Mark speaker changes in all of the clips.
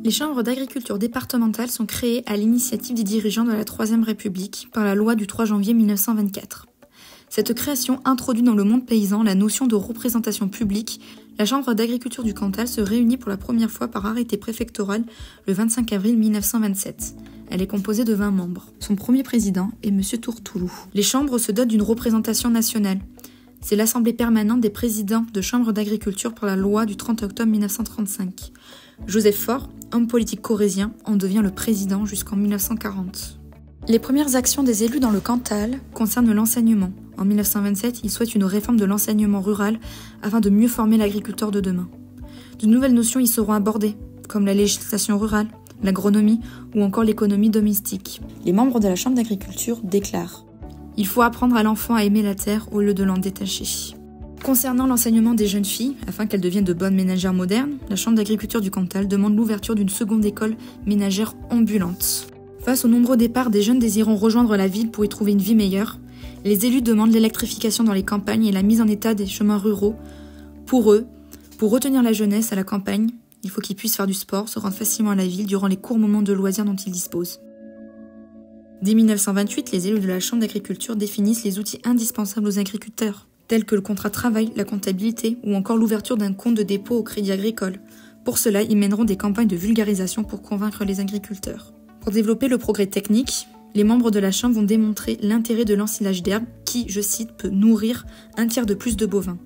Speaker 1: Les chambres d'agriculture départementales sont créées à l'initiative des dirigeants de la Troisième République par la loi du 3 janvier 1924. Cette création introduit dans le monde paysan la notion de représentation publique. La Chambre d'agriculture du Cantal se réunit pour la première fois par arrêté préfectoral le 25 avril 1927. Elle est composée de 20 membres. Son premier président est M. Tourtoulou. Les chambres se dotent d'une représentation nationale. C'est l'Assemblée permanente des présidents de chambres d'agriculture par la loi du 30 octobre 1935. Joseph Faure, homme politique corrézien, en devient le président jusqu'en 1940. Les premières actions des élus dans le Cantal concernent l'enseignement. En 1927, ils souhaitent une réforme de l'enseignement rural afin de mieux former l'agriculteur de demain. De nouvelles notions y seront abordées, comme la législation rurale, l'agronomie ou encore l'économie domestique. Les membres de la Chambre d'agriculture déclarent « Il faut apprendre à l'enfant à aimer la terre au lieu de l'en détacher ». Concernant l'enseignement des jeunes filles, afin qu'elles deviennent de bonnes ménagères modernes, la Chambre d'agriculture du Cantal demande l'ouverture d'une seconde école ménagère ambulante. Face aux nombreux départs des jeunes désirant rejoindre la ville pour y trouver une vie meilleure, les élus demandent l'électrification dans les campagnes et la mise en état des chemins ruraux. Pour eux, pour retenir la jeunesse à la campagne, il faut qu'ils puissent faire du sport, se rendre facilement à la ville durant les courts moments de loisirs dont ils disposent. Dès 1928, les élus de la Chambre d'agriculture définissent les outils indispensables aux agriculteurs, tels que le contrat de travail, la comptabilité ou encore l'ouverture d'un compte de dépôt au Crédit Agricole. Pour cela, ils mèneront des campagnes de vulgarisation pour convaincre les agriculteurs. Pour développer le progrès technique, les membres de la Chambre vont démontrer l'intérêt de l'ensilage d'herbes qui, je cite, peut nourrir 1/3 de plus de bovins.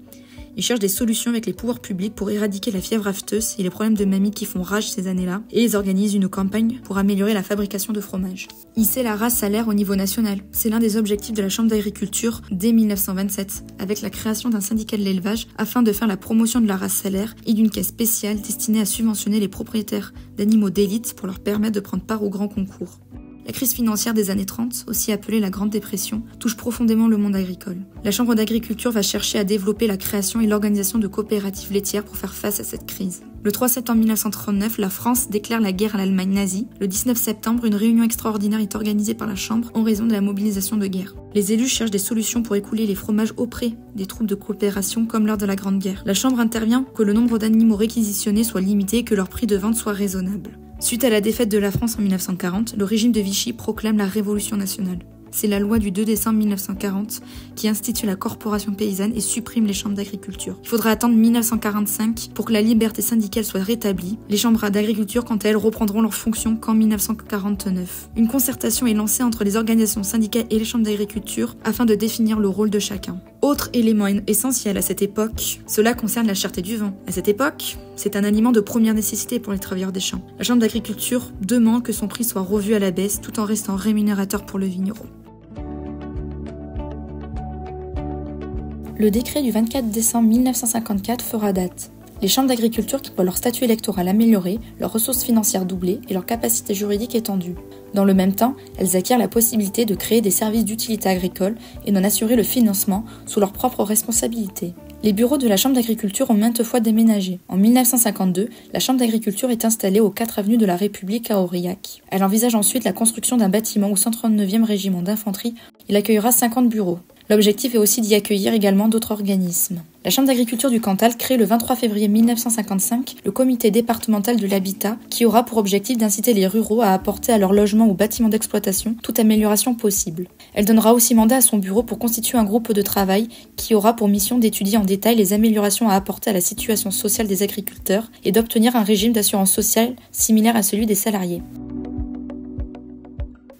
Speaker 1: Ils cherchent des solutions avec les pouvoirs publics pour éradiquer la fièvre afteuse et les problèmes de mamie qui font rage ces années-là, et ils organisent une campagne pour améliorer la fabrication de fromage. Hisser la race salaire au niveau national, c'est l'un des objectifs de la Chambre d'agriculture dès 1927, avec la création d'un syndicat de l'élevage afin de faire la promotion de la race salaire et d'une caisse spéciale destinée à subventionner les propriétaires d'animaux d'élite pour leur permettre de prendre part aux grands concours. La crise financière des années 30, aussi appelée la Grande Dépression, touche profondément le monde agricole. La Chambre d'agriculture va chercher à développer la création et l'organisation de coopératives laitières pour faire face à cette crise. Le 3 septembre 1939, la France déclare la guerre à l'Allemagne nazie. Le 19 septembre, une réunion extraordinaire est organisée par la Chambre en raison de la mobilisation de guerre. Les élus cherchent des solutions pour écouler les fromages auprès des troupes de coopération comme lors de la Grande Guerre. La Chambre intervient que le nombre d'animaux réquisitionnés soit limité et que leur prix de vente soit raisonnable. Suite à la défaite de la France en 1940, le régime de Vichy proclame la Révolution nationale. C'est la loi du 2 décembre 1940 qui institue la corporation paysanne et supprime les chambres d'agriculture. Il faudra attendre 1945 pour que la liberté syndicale soit rétablie. Les chambres d'agriculture, quant à elles, reprendront leurs fonctions qu'en 1949. Une concertation est lancée entre les organisations syndicales et les chambres d'agriculture afin de définir le rôle de chacun. Autre élément essentiel à cette époque, cela concerne la cherté du vin. À cette époque, c'est un aliment de première nécessité pour les travailleurs des champs. La chambre d'agriculture demande que son prix soit revu à la baisse tout en restant rémunérateur pour le vigneron. Le décret du 24 décembre 1954 fera date. Les chambres d'agriculture qui voient leur statut électoral amélioré, leurs ressources financières doublées et leur capacité juridique étendue. Dans le même temps, elles acquièrent la possibilité de créer des services d'utilité agricole et d'en assurer le financement sous leur propre responsabilité. Les bureaux de la Chambre d'agriculture ont maintes fois déménagé. En 1952, la Chambre d'agriculture est installée aux 4 avenues de la République à Aurillac. Elle envisage ensuite la construction d'un bâtiment au 139e régiment d'infanterie. Il accueillera 50 bureaux. L'objectif est aussi d'y accueillir également d'autres organismes. La Chambre d'agriculture du Cantal crée le 23 février 1955 le comité départemental de l'habitat qui aura pour objectif d'inciter les ruraux à apporter à leur logement ou bâtiment d'exploitation toute amélioration possible. Elle donnera aussi mandat à son bureau pour constituer un groupe de travail qui aura pour mission d'étudier en détail les améliorations à apporter à la situation sociale des agriculteurs et d'obtenir un régime d'assurance sociale similaire à celui des salariés.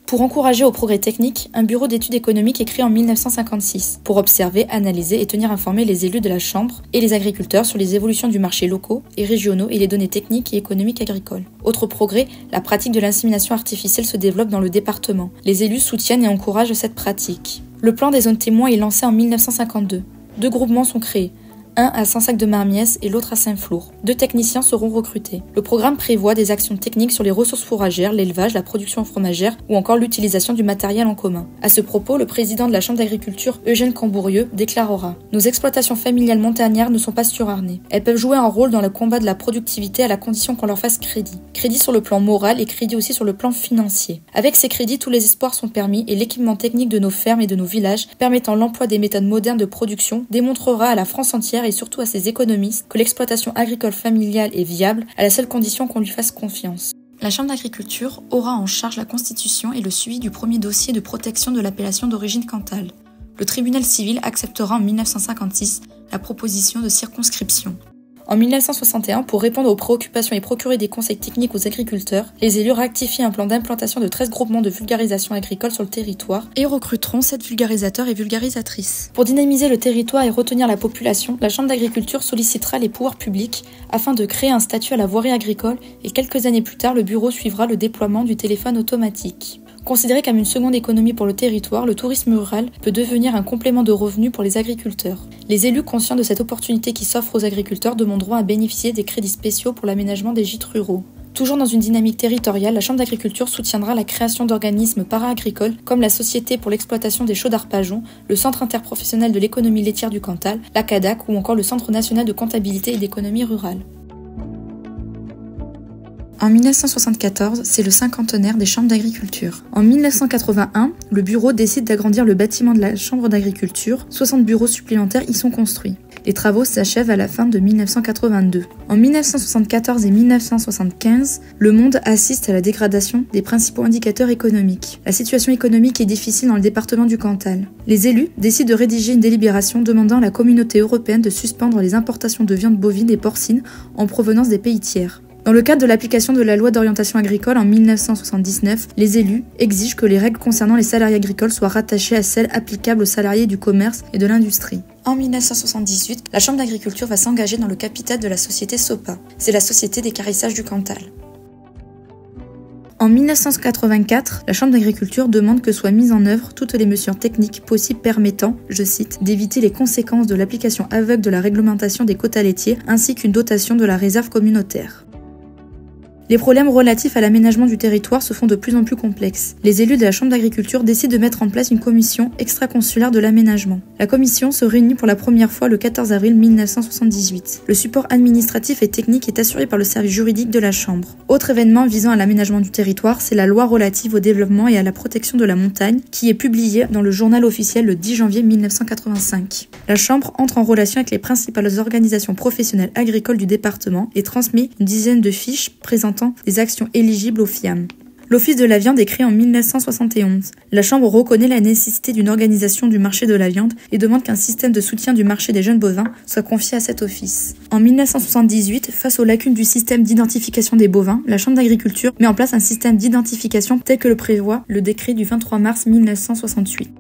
Speaker 1: Pour encourager au progrès technique, un bureau d'études économiques est créé en 1956 pour observer, analyser et tenir informés les élus de la Chambre et les agriculteurs sur les évolutions du marché locaux et régionaux et les données techniques et économiques agricoles. Autre progrès, la pratique de l'insémination artificielle se développe dans le département. Les élus soutiennent et encouragent cette pratique. Le plan des zones témoins est lancé en 1952. 2 groupements sont créés. Un à Saint-Sac-de-Marmiès et l'autre à Saint-Flour. 2 techniciens seront recrutés. Le programme prévoit des actions techniques sur les ressources fourragères, l'élevage, la production fromagère ou encore l'utilisation du matériel en commun. À ce propos, le président de la Chambre d'agriculture, Eugène Cambourieux, déclarera « Nos exploitations familiales montagnardes ne sont pas surarmées. Elles peuvent jouer un rôle dans le combat de la productivité à la condition qu'on leur fasse crédit. Crédit sur le plan moral et crédit aussi sur le plan financier. Avec ces crédits, tous les espoirs sont permis et l'équipement technique de nos fermes et de nos villages permettant l'emploi des méthodes modernes de production démontrera à la France entière déclare surtout à ses économistes que l'exploitation agricole familiale est viable à la seule condition qu'on lui fasse confiance. La Chambre d'agriculture aura en charge la constitution et le suivi du premier dossier de protection de l'appellation d'origine Cantal. Le tribunal civil acceptera en 1956 la proposition de circonscription. En 1961, pour répondre aux préoccupations et procurer des conseils techniques aux agriculteurs, les élus rectifient un plan d'implantation de 13 groupements de vulgarisation agricole sur le territoire et recruteront 7 vulgarisateurs et vulgarisatrices. Pour dynamiser le territoire et retenir la population, la Chambre d'agriculture sollicitera les pouvoirs publics afin de créer un statut à la voirie agricole et quelques années plus tard, le bureau suivra le déploiement du téléphone automatique. Considéré comme une seconde économie pour le territoire, le tourisme rural peut devenir un complément de revenus pour les agriculteurs. Les élus conscients de cette opportunité qui s'offre aux agriculteurs demanderont à bénéficier des crédits spéciaux pour l'aménagement des gîtes ruraux. Toujours dans une dynamique territoriale, la Chambre d'agriculture soutiendra la création d'organismes para-agricoles comme la Société pour l'exploitation des chaux d'Arpajon, le Centre interprofessionnel de l'économie laitière du Cantal, la CADAC ou encore le Centre national de comptabilité et d'économie rurale. En 1974, c'est le cinquantenaire des chambres d'agriculture. En 1981, le bureau décide d'agrandir le bâtiment de la chambre d'agriculture. 60 bureaux supplémentaires y sont construits. Les travaux s'achèvent à la fin de 1982. En 1974 et 1975, le monde assiste à la dégradation des principaux indicateurs économiques. La situation économique est difficile dans le département du Cantal. Les élus décident de rédiger une délibération demandant à la communauté européenne de suspendre les importations de viande bovine et porcine en provenance des pays tiers. Dans le cadre de l'application de la loi d'orientation agricole en 1979, les élus exigent que les règles concernant les salariés agricoles soient rattachées à celles applicables aux salariés du commerce et de l'industrie. En 1978, la Chambre d'agriculture va s'engager dans le capital de la société SOPA. C'est la Société d'équarrissage du Cantal. En 1984, la Chambre d'agriculture demande que soient mises en œuvre toutes les mesures techniques possibles permettant, je cite, d'éviter les conséquences de l'application aveugle de la réglementation des quotas laitiers ainsi qu'une dotation de la réserve communautaire. Les problèmes relatifs à l'aménagement du territoire se font de plus en plus complexes. Les élus de la Chambre d'agriculture décident de mettre en place une commission extra-consulaire de l'aménagement. La commission se réunit pour la première fois le 14 avril 1978. Le support administratif et technique est assuré par le service juridique de la Chambre. Autre événement visant à l'aménagement du territoire, c'est la loi relative au développement et à la protection de la montagne, qui est publiée dans le journal officiel le 10 janvier 1985. La Chambre entre en relation avec les principales organisations professionnelles agricoles du département et transmet une dizaine de fiches présentant des actions éligibles au FIAM. L'Office de la viande est créé en 1971. La Chambre reconnaît la nécessité d'une organisation du marché de la viande et demande qu'un système de soutien du marché des jeunes bovins soit confié à cet office. En 1978, face aux lacunes du système d'identification des bovins, la Chambre d'agriculture met en place un système d'identification tel que le prévoit le décret du 23 mars 1968.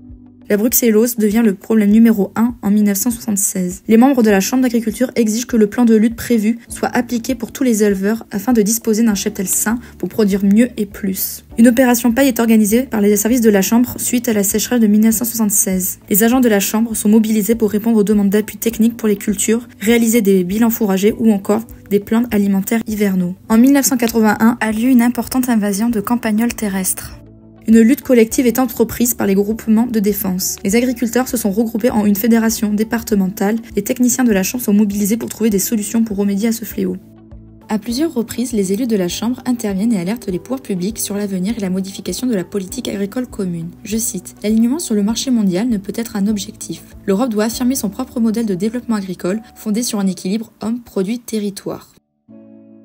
Speaker 1: La bruxellose devient le problème numéro 1 en 1976. Les membres de la Chambre d'agriculture exigent que le plan de lutte prévu soit appliqué pour tous les éleveurs afin de disposer d'un cheptel sain pour produire mieux et plus. Une opération paille est organisée par les services de la Chambre suite à la sécheresse de 1976. Les agents de la Chambre sont mobilisés pour répondre aux demandes d'appui technique pour les cultures, réaliser des bilans fourragers ou encore des plans alimentaires hivernaux. En 1981 a lieu une importante invasion de campagnols terrestres. Une lutte collective est entreprise par les groupements de défense. Les agriculteurs se sont regroupés en une fédération départementale. Les techniciens de la Chambre sont mobilisés pour trouver des solutions pour remédier à ce fléau. À plusieurs reprises, les élus de la Chambre interviennent et alertent les pouvoirs publics sur l'avenir et la modification de la politique agricole commune. Je cite, « L'alignement sur le marché mondial ne peut être un objectif. L'Europe doit affirmer son propre modèle de développement agricole fondé sur un équilibre homme-produit-territoire. »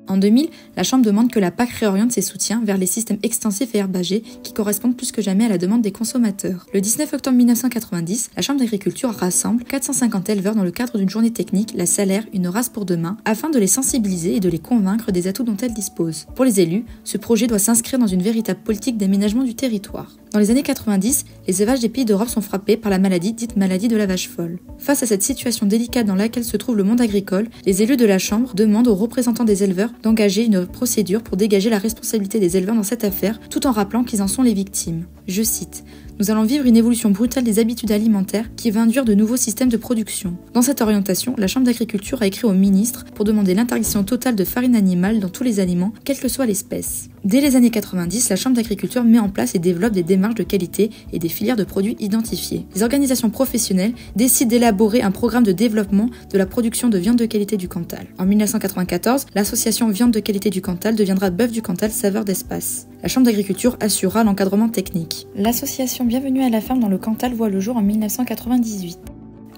Speaker 1: En 2000, la Chambre demande que la PAC réoriente ses soutiens vers les systèmes extensifs et herbagés qui correspondent plus que jamais à la demande des consommateurs. Le 19 octobre 1990, la Chambre d'agriculture rassemble 450 éleveurs dans le cadre d'une journée technique, la Salaire, une race pour demain, afin de les sensibiliser et de les convaincre des atouts dont elles disposent. Pour les élus, ce projet doit s'inscrire dans une véritable politique d'aménagement du territoire. Dans les années 90, les élevages des pays d'Europe sont frappés par la maladie dite maladie de la vache folle. Face à cette situation délicate dans laquelle se trouve le monde agricole, les élus de la Chambre demandent aux représentants des éleveurs d'engager une procédure pour dégager la responsabilité des éleveurs dans cette affaire, tout en rappelant qu'ils en sont les victimes. Je cite, « Nous allons vivre une évolution brutale des habitudes alimentaires qui va induire de nouveaux systèmes de production. Dans cette orientation, la Chambre d'agriculture a écrit au ministre pour demander l'interdiction totale de farine animale dans tous les aliments, quelle que soit l'espèce. » Dès les années 90, la Chambre d'agriculture met en place et développe des démarches de qualité et des filières de produits identifiés. Les organisations professionnelles décident d'élaborer un programme de développement de la production de viande de qualité du Cantal. En 1994, l'association Viande de qualité du Cantal deviendra Bœuf du Cantal Saveur d'Espace. La Chambre d'agriculture assurera l'encadrement technique. L'association Bienvenue à la ferme dans le Cantal voit le jour en 1998.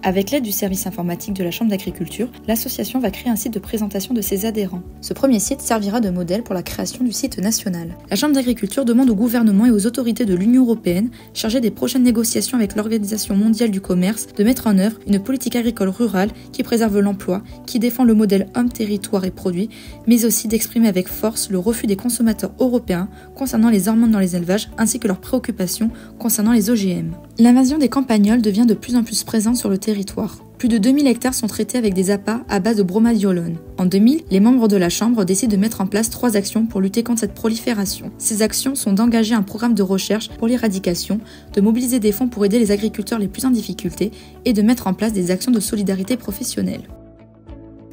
Speaker 1: Avec l'aide du service informatique de la Chambre d'agriculture, l'association va créer un site de présentation de ses adhérents. Ce premier site servira de modèle pour la création du site national. La Chambre d'agriculture demande au gouvernement et aux autorités de l'Union européenne, chargées des prochaines négociations avec l'Organisation mondiale du commerce, de mettre en œuvre une politique agricole rurale qui préserve l'emploi, qui défend le modèle homme, territoire et produit, mais aussi d'exprimer avec force le refus des consommateurs européens concernant les hormones dans les élevages ainsi que leurs préoccupations concernant les OGM. L'invasion des campagnols devient de plus en plus présente sur le territoire. Plus de 2000 hectares sont traités avec des appâts à base de bromadiolone. En 2000, les membres de la Chambre décident de mettre en place 3 actions pour lutter contre cette prolifération. Ces actions sont d'engager un programme de recherche pour l'éradication, de mobiliser des fonds pour aider les agriculteurs les plus en difficulté et de mettre en place des actions de solidarité professionnelle.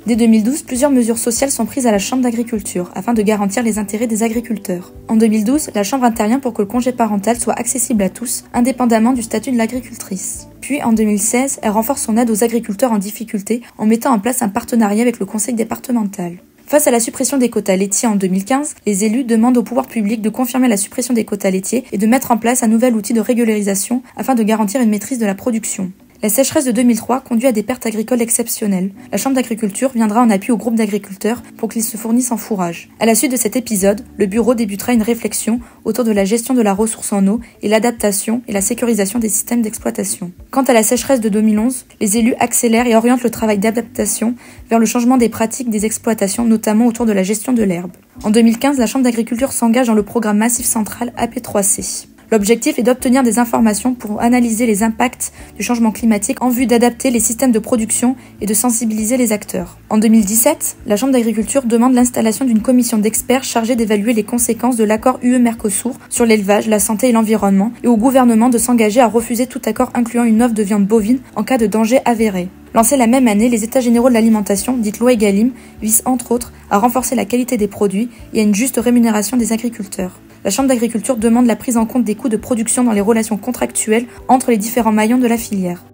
Speaker 1: Dès 2012, plusieurs mesures sociales sont prises à la Chambre d'agriculture afin de garantir les intérêts des agriculteurs. En 2012, la Chambre intervient pour que le congé parental soit accessible à tous, indépendamment du statut de l'agricultrice. Puis, en 2016, elle renforce son aide aux agriculteurs en difficulté en mettant en place un partenariat avec le conseil départemental. Face à la suppression des quotas laitiers en 2015, les élus demandent au pouvoir public de confirmer la suppression des quotas laitiers et de mettre en place un nouvel outil de régularisation afin de garantir une maîtrise de la production. La sécheresse de 2003 conduit à des pertes agricoles exceptionnelles. La Chambre d'agriculture viendra en appui au groupe d'agriculteurs pour qu'ils se fournissent en fourrage. À la suite de cet épisode, le bureau débutera une réflexion autour de la gestion de la ressource en eau et l'adaptation et la sécurisation des systèmes d'exploitation. Quant à la sécheresse de 2011, les élus accélèrent et orientent le travail d'adaptation vers le changement des pratiques des exploitations, notamment autour de la gestion de l'herbe. En 2015, la Chambre d'agriculture s'engage dans le programme Massif Central AP3C. L'objectif est d'obtenir des informations pour analyser les impacts du changement climatique en vue d'adapter les systèmes de production et de sensibiliser les acteurs. En 2017, la Chambre d'agriculture demande l'installation d'une commission d'experts chargée d'évaluer les conséquences de l'accord UE-Mercosur sur l'élevage, la santé et l'environnement et au gouvernement de s'engager à refuser tout accord incluant une offre de viande bovine en cas de danger avéré. Lancés la même année, les États généraux de l'alimentation, dite loi Egalim, visent entre autres à renforcer la qualité des produits et à une juste rémunération des agriculteurs. La Chambre d'agriculture demande la prise en compte des coûts de production dans les relations contractuelles entre les différents maillons de la filière.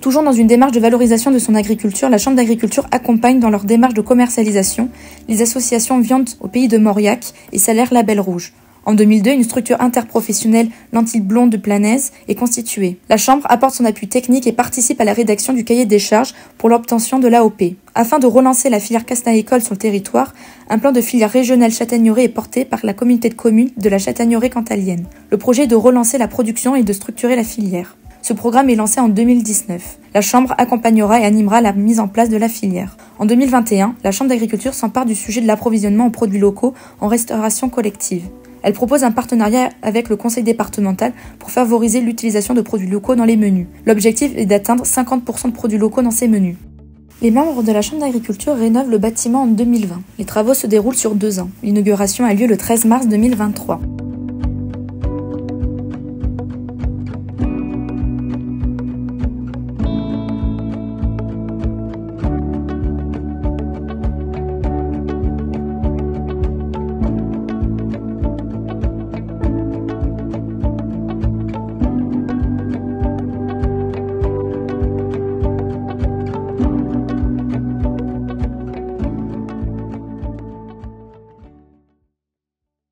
Speaker 1: Toujours dans une démarche de valorisation de son agriculture, la Chambre d'agriculture accompagne dans leur démarche de commercialisation les associations Viande au pays de Mauriac et Salaire Label Rouge. En 2002, une structure interprofessionnelle Lentilles Blondes de Planaise est constituée. La Chambre apporte son appui technique et participe à la rédaction du cahier des charges pour l'obtention de l'AOP. Afin de relancer la filière castagne-école sur le territoire, un plan de filière régionale châtaigneraie est porté par la communauté de communes de la châtaigneraie cantalienne. Le projet est de relancer la production et de structurer la filière. Ce programme est lancé en 2019. La Chambre accompagnera et animera la mise en place de la filière. En 2021, la Chambre d'agriculture s'empare du sujet de l'approvisionnement en produits locaux en restauration collective. Elle propose un partenariat avec le conseil départemental pour favoriser l'utilisation de produits locaux dans les menus. L'objectif est d'atteindre 50% de produits locaux dans ces menus. Les membres de la Chambre d'agriculture rénovent le bâtiment en 2020. Les travaux se déroulent sur 2 ans. L'inauguration a lieu le 13 mars 2023.